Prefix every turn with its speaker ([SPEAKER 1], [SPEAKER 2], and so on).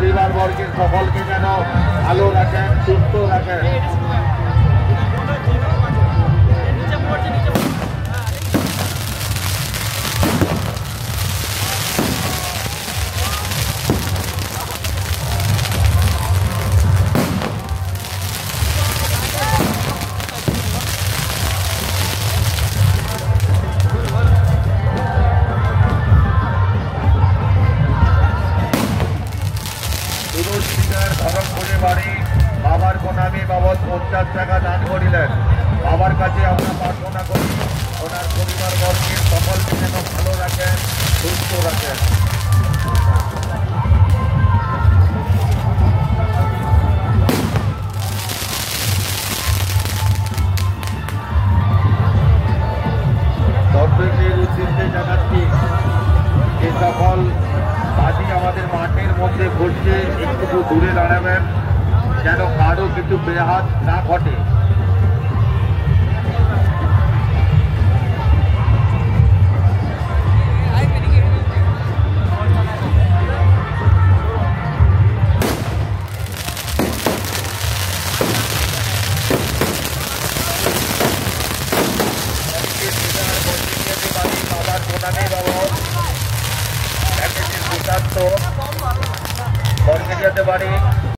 [SPEAKER 1] পরিবার বর্গের সকলকে যেন ভালো রাখেন, সুস্থ রাখেন। ধরমপুরে বাড়ি বাবার প্রণামী বাবদ 50 টাকা দান করিলেন। বাবার কাছে আমরা প্রার্থনা করি ওনার পরিবার বর্গের সকলকে যেন ভালো রাখেন, সুস্থ রাখেন। দর্শকদের উদ্দেশ্যে জানাচ্ছি যে সকল বাজি আমাদের মাঠের মধ্যে ঘটছে একটু দূরে দাঁড়াবেন যেন কারো কিছু বেহাত না ঘটে। বাবার প্রণামী বাবদ বর্গে যেতে পারি